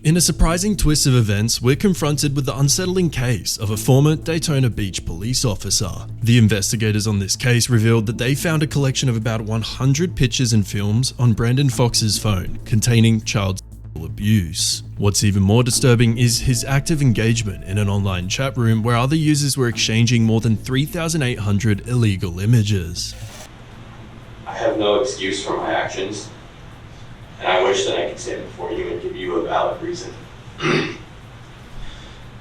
In a surprising twist of events, we're confronted with the unsettling case of a former Daytona Beach police officer. The investigators on this case revealed that they found a collection of about 100 pictures and films on Brandon Fox's phone containing child sexual abuse. What's even more disturbing is his active engagement in an online chat room where other users were exchanging more than 3,800 illegal images. I have no excuse for my actions, and I wish that I could stand before you and give you a valid reason. I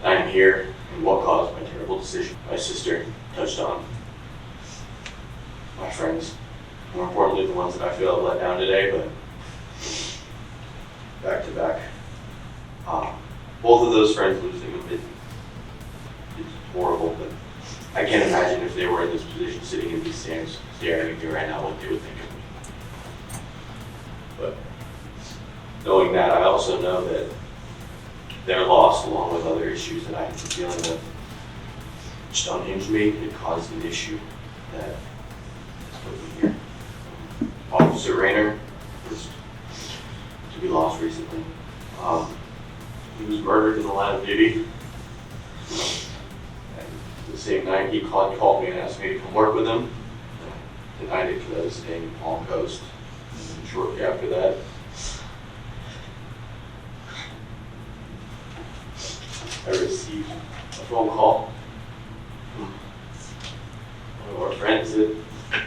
am here, and what caused my terrible decision. My sister touched on my friends, more importantly the ones that I feel have let down today, but back to back. Both of those friends losing them, it's horrible, but I can't imagine if they were in this position, sitting in these stands, staring at me right now, what they would think of me. But knowing that, I also know that their loss, along with other issues that I have been dealing with, just unhinged me. It caused an issue that has put me here. Officer Rayner was to be lost recently. He was murdered in the line of duty. And the same night he called me and asked me to come work with him. I denied it because I was staying in Palm Coast. And shortly after that, I received a phone call from one of our friends that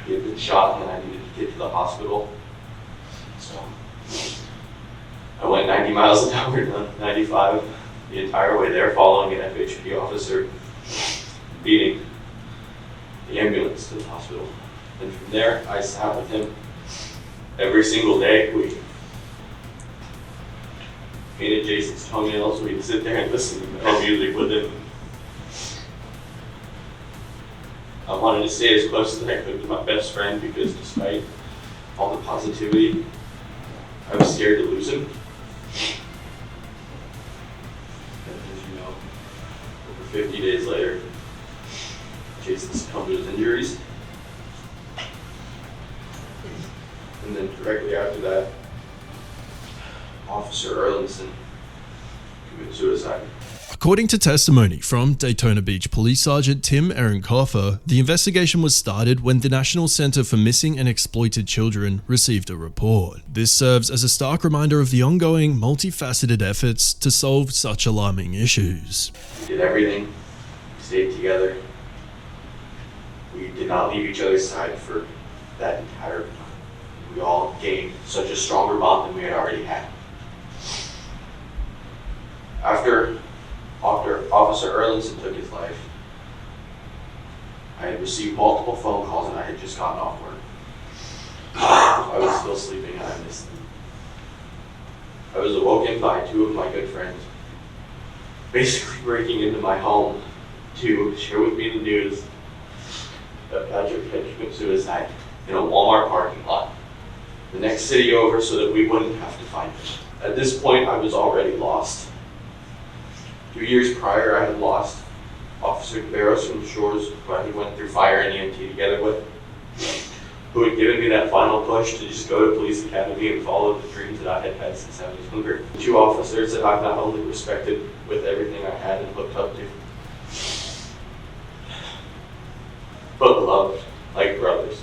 he had been shot and I needed to get to the hospital. So I went 90 miles an hour, 95 the entire way there, following an FHP officer, beating the ambulance to the hospital. And from there, I sat with him every single day. We painted Jason's toenails. We'd sit there and listen to metal music with him. I wanted to stay as close as I could to my best friend because despite all the positivity, I was scared to lose him. And as you know, over 50 days later, Jason succumbed to his injuries. And then directly after that, Officer Erlinson committed suicide. According to testimony from Daytona Beach Police Sergeant Tim Ehrenkoffer, the investigation was started when the National Center for Missing and Exploited Children received a report. This serves as a stark reminder of the ongoing, multifaceted efforts to solve such alarming issues. We did everything. We stayed together. We did not leave each other's side for that entire time. We all gained such a stronger bond than we had already had. After Officer Erlinson took his life, I had received multiple phone calls and I had just gotten off work. I was still sleeping and I missed them. I was awoken by two of my good friends basically breaking into my home to share with me the news that Patrick had committed suicide in a Walmart parking lot, the next city over, so that we wouldn't have to find him. At this point, I was already lost. 2 years prior, I had lost Officer Cabarros from Shores, who I went through fire and EMT together with, who had given me that final push to just go to police academy and follow the dreams that I had had since I was younger. Two officers that I've not only respected with everything I had and looked up to, but loved like brothers,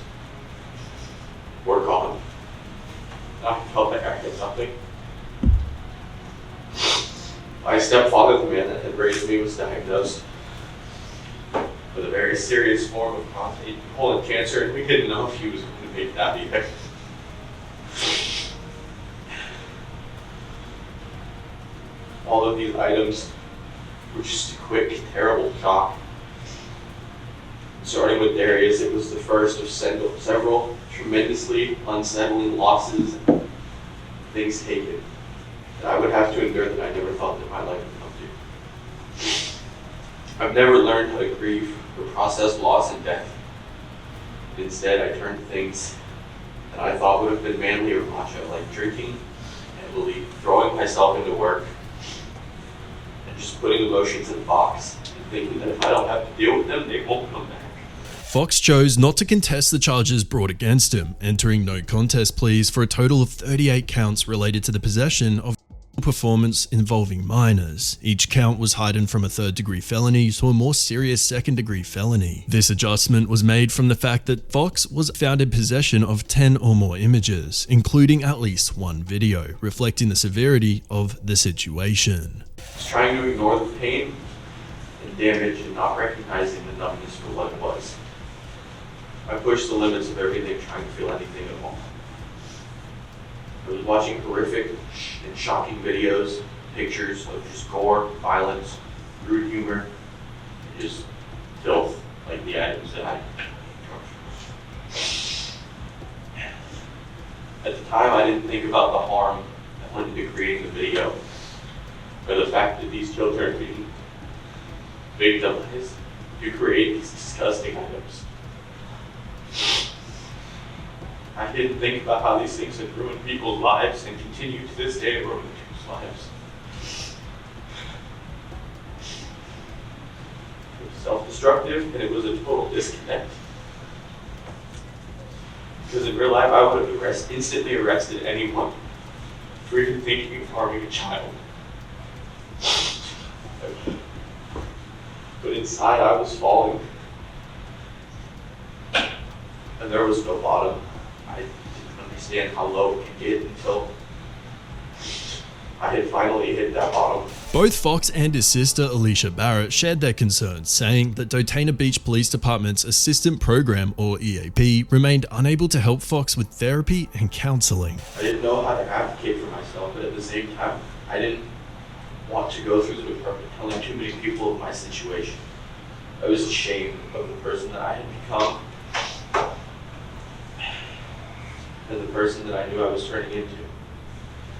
were gone. I felt like I had nothing. My stepfather, the man that had raised me, was diagnosed with a very serious form of prostate colon cancer, and we didn't know if he was going to make that either. All of these items were just a quick, terrible shock. Starting with Darius, it was the first of several tremendously unsettling losses and things taken that I would have to endure that I never thought that my life would come to. I've never learned how to grieve or process loss and death. Instead, I turned to things that I thought would have been manly or macho, like drinking heavily, throwing myself into work, and just putting emotions in a box and thinking that if I don't have to deal with them, they won't come back. Fox chose not to contest the charges brought against him, entering no contest pleas for a total of 38 counts related to the possession of performance involving minors. Each count was heightened from a third-degree felony to a more serious second-degree felony. This adjustment was made from the fact that Fox was found in possession of 10 or more images, including at least one video, reflecting the severity of the situation. I was trying to ignore the pain and damage and not recognizing the numbness for what it was. I pushed the limits of everything, trying to feel anything at all. I was watching horrific and shocking videos, pictures of just gore, violence, rude humor, and just filth, like the items that I. At the time, I didn't think about the harm that went into creating the video, or the fact that these children are being victimized to create these disgusting items. I didn't think about how these things had ruined people's lives and continue to this day to ruin people's lives. It was self-destructive and it was a total disconnect. Because in real life, I would have instantly arrested anyone for even thinking of harming a child. But inside, I was falling. And there was no bottom. I didn't understand how low it could get until I had finally hit that bottom. Both Fox and his sister Alicia Barrett shared their concerns, saying that Daytona Beach Police Department's Assistant Program, or EAP, remained unable to help Fox with therapy and counseling. I didn't know how to advocate for myself, but at the same time, I didn't want to go through the process of telling too many people of my situation. I was ashamed of the person that I had become and the person that I knew I was turning into.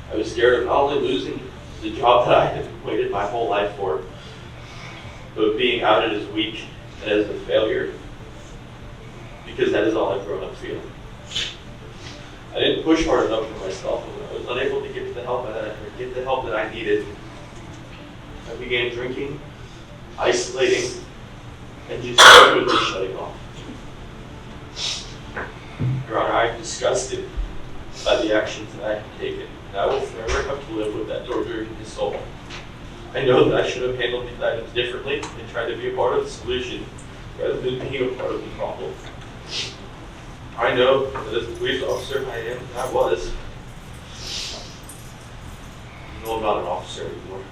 I was scared of not only losing the job that I had waited my whole life for, but being outed as weak and as a failure, because that is all I've grown up feeling. I didn't push hard enough for myself, and I was unable to get the help that I needed. I began drinking, isolating, and just gradually shutting off. Your Honor, I'm disgusted by the actions that I have taken, and I will forever have to live with that torture in his soul. I know that I should have handled these items differently and tried to be a part of the solution rather than being a part of the problem. I know that as a police officer I am and I was. No, I'm not an officer anymore.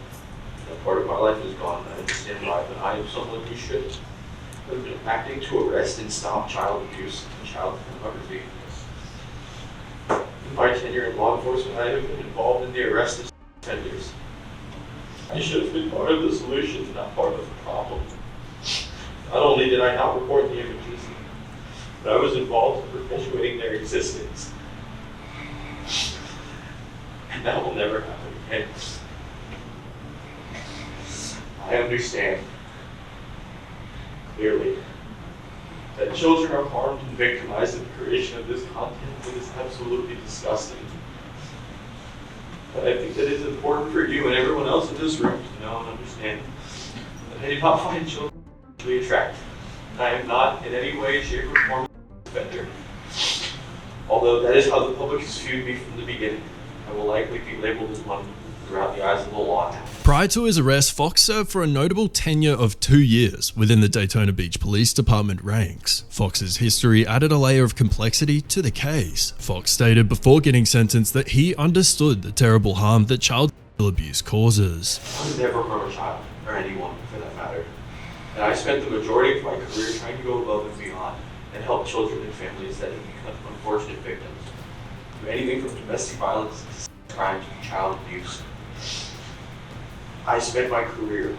That part of my life is gone, and I understand why, but I am someone who should have been acting to arrest and stop child abuse and child pornography. In my tenure in law enforcement, I have been involved in the arrest of offenders. I should have been part of the solution, not part of the problem. Not only did I not report the images, but I was involved in perpetuating their existence. And that will never happen again. I understand clearly that children are harmed and victimized in the creation of this content that is absolutely disgusting. But I think that it's important for you and everyone else in this room to know and understand that I do not find children sexually attractive. And I am not in any way, shape, or form a offender. Although that is how the public has viewed me from the beginning, I will likely be labeled as one throughout the eyes of the law now. Prior to his arrest, Fox served for a notable tenure of 2 years within the Daytona Beach Police Department ranks. Fox's history added a layer of complexity to the case. Fox stated before getting sentenced that he understood the terrible harm that child abuse causes. I was never harm a child, or anyone for that matter. And I spent the majority of my career trying to go above and beyond and help children and families that have become unfortunate victims of anything from domestic violence to sex crimes to child abuse. I spent my career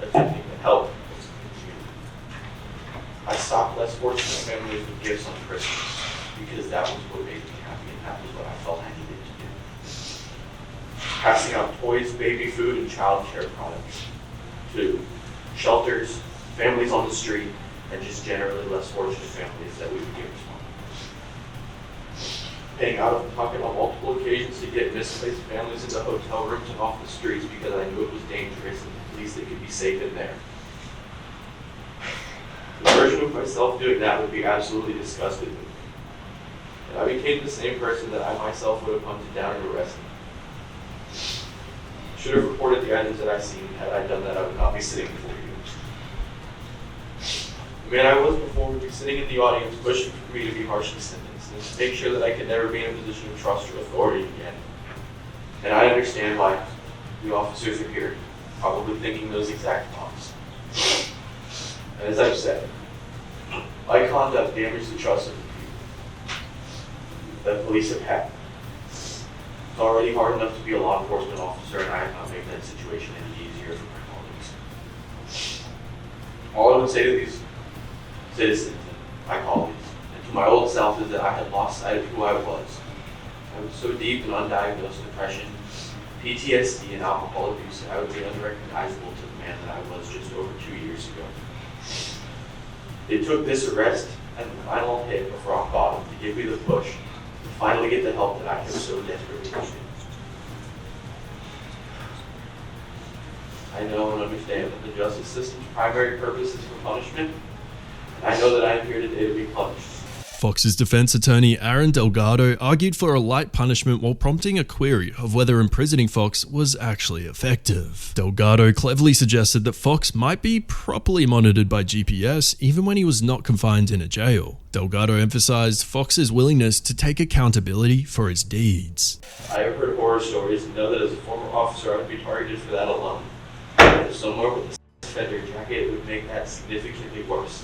attempting to help. I stopped less fortunate families with gifts on Christmas because that was what made me happy and that was what I felt I needed to do. Passing out toys, baby food, and child care products to shelters, families on the street, and just generally less fortunate families that we would give paying out of pocket on multiple occasions to get misplaced families into hotel rooms and off the streets because I knew it was dangerous and at least they could be safe in there. The version of myself doing that would be absolutely disgusting with me. And I became the same person that I myself would have hunted down and arrested. should have reported the items that I seen. Had I done that, I would not be sitting before you. The man I was before would be sitting in the audience pushing for me to be harshly sentenced and to make sure that I could never be in a position of trust or authority again. And I understand why the officers are here, probably thinking those exact thoughts. And as I've said, my conduct damaged the trust of the people that police have had. It's already hard enough to be a law enforcement officer, and I have not made that situation any easier for my colleagues. All I would say to these citizens, my colleagues, and to my old self is that I had lost sight of who I was. I was so deep in undiagnosed depression, PTSD, and alcohol abuse that I would be unrecognizable to the man that I was just over 2 years ago. It took this arrest and the final hit of rock bottom to give me the push to finally get the help that I have so desperately needed. I know and understand that the justice system's primary purpose is for punishment, and I know that I am here today to be punished. Fox's defense attorney Aaron Delgado argued for a light punishment while prompting a query of whether imprisoning Fox was actually effective. Delgado cleverly suggested that Fox might be properly monitored by GPS even when he was not confined in a jail. Delgado emphasized Fox's willingness to take accountability for his deeds. I have heard horror stories and know that as a former officer I would be targeted for that alone. And somewhere with a feather jacket would make that significantly worse.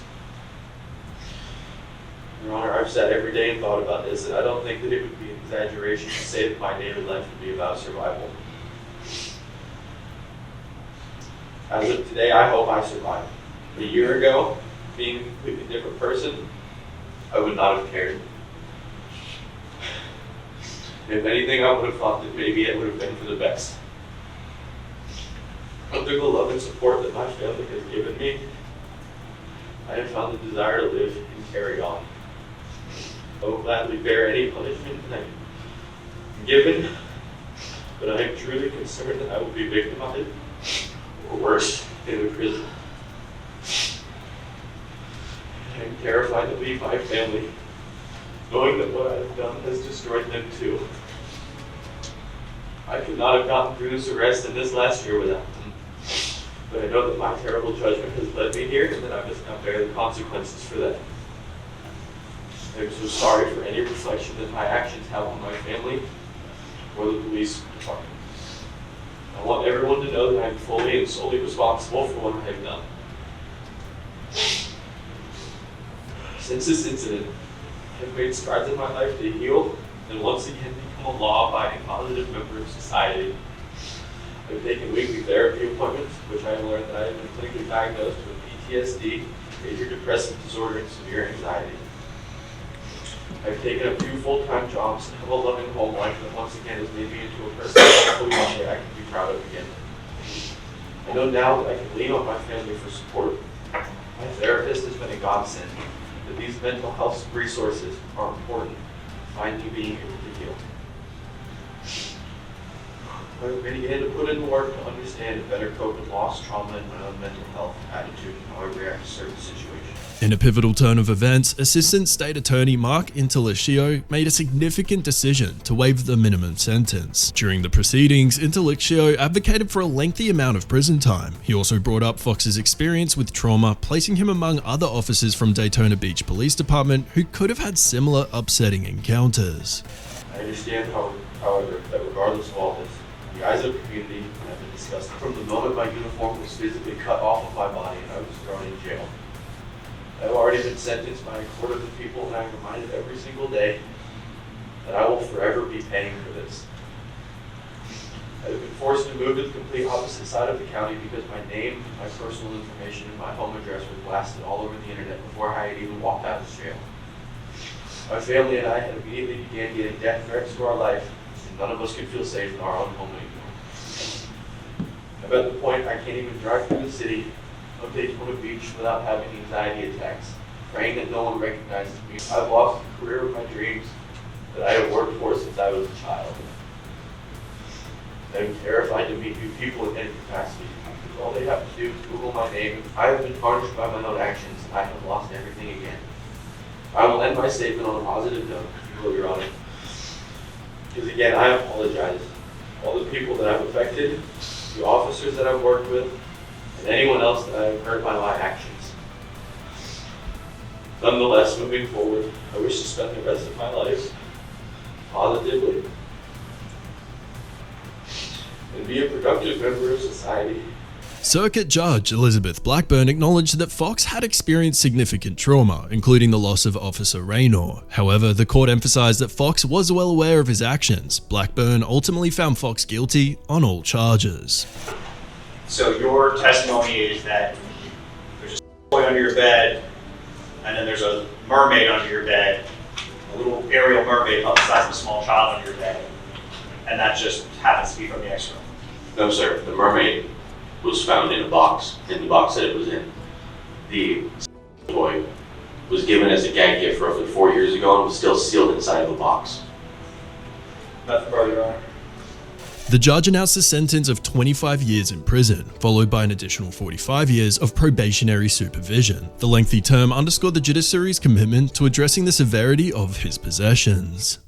Your Honor, I've sat every day and thought about this, and I don't think that it would be an exaggeration to say that my daily life would be about survival. As of today, I hope I survive. A year ago, being a completely different person, I would not have cared. If anything, I would have thought that maybe it would have been for the best. Under the love and support that my family has given me, I have found the desire to live and carry on. I will gladly bear any punishment that I am given, but I am truly concerned that I will be victimized, or worse, in a prison. I am terrified to leave my family, knowing that what I have done has destroyed them too. I could not have gotten through this arrest and this last year without them, but I know that my terrible judgment has led me here and that I must now bear the consequences for that. I'm so sorry for any reflection that my actions have on my family or the police department. I want everyone to know that I'm fully and solely responsible for what I have done. Since this incident, I've made strides in my life to heal and once again become a law-abiding positive member of society. I've taken weekly therapy appointments, which I have learned that I have been clinically diagnosed with PTSD, major depressive disorder, and severe anxiety. I've taken a few full-time jobs and have a loving home life that once again has made me into a person that hopefully one day I can be proud of again. I know now that I can lean on my family for support. My therapist has been a godsend, that these mental health resources are important in finally being able to heal. I've began to put in the work to understand and better cope with loss, trauma, and my own mental health attitude and how I react to certain situations. In a pivotal turn of events, Assistant State Attorney Mark Interliccio made a significant decision to waive the minimum sentence. During the proceedings, Interliccio advocated for a lengthy amount of prison time. He also brought up Fox's experience with trauma, placing him among other officers from Daytona Beach Police Department who could have had similar upsetting encounters. I understand, however, that regardless of all this, in the eyes of the community, have been disgusting. From the moment my uniform was physically cut off of my body and I was thrown in jail. I've already been sentenced by a court of the people, and I'm reminded every single day that I will forever be paying for this. I've been forced to move to the complete opposite side of the county because my name, my personal information, and my home address were blasted all over the internet before I had even walked out of jail. My family and I had immediately began getting death threats to our life, and none of us could feel safe in our own home anymore. I'm at the point I can't even drive through the city of Daytona Beach without having anxiety attacks, praying that no one recognizes me. I've lost the career of my dreams that I have worked for since I was a child. I'm terrified to meet new people in any capacity, because all they have to do is Google my name. I have been tarnished by my own actions, and I have lost everything again. I will end my statement on a positive note, if you will, Your Honor. Because again, I apologize. All the people that I've affected, the officers that I've worked with, and anyone else that I've hurt by my actions. Nonetheless, moving forward, I wish to spend the rest of my life positively and be a productive member of society. Circuit Judge Elizabeth Blackburn acknowledged that Fox had experienced significant trauma, including the loss of Officer Raynor. However, the court emphasized that Fox was well aware of his actions. Blackburn ultimately found Fox guilty on all charges. So your testimony is that there's a boy under your bed, and then there's a mermaid under your bed, a little aerial mermaid about the size of a small child under your bed, and that just happens to be from the X-ray. No, sir. The mermaid was found in a box, in the box that it was in. The toy was given as a gag gift roughly 4 years ago and was still sealed inside of a box. Nothing further, Your Honor. The judge announced a sentence of 25 years in prison, followed by an additional 45 years of probationary supervision. The lengthy term underscored the judiciary's commitment to addressing the severity of his possessions.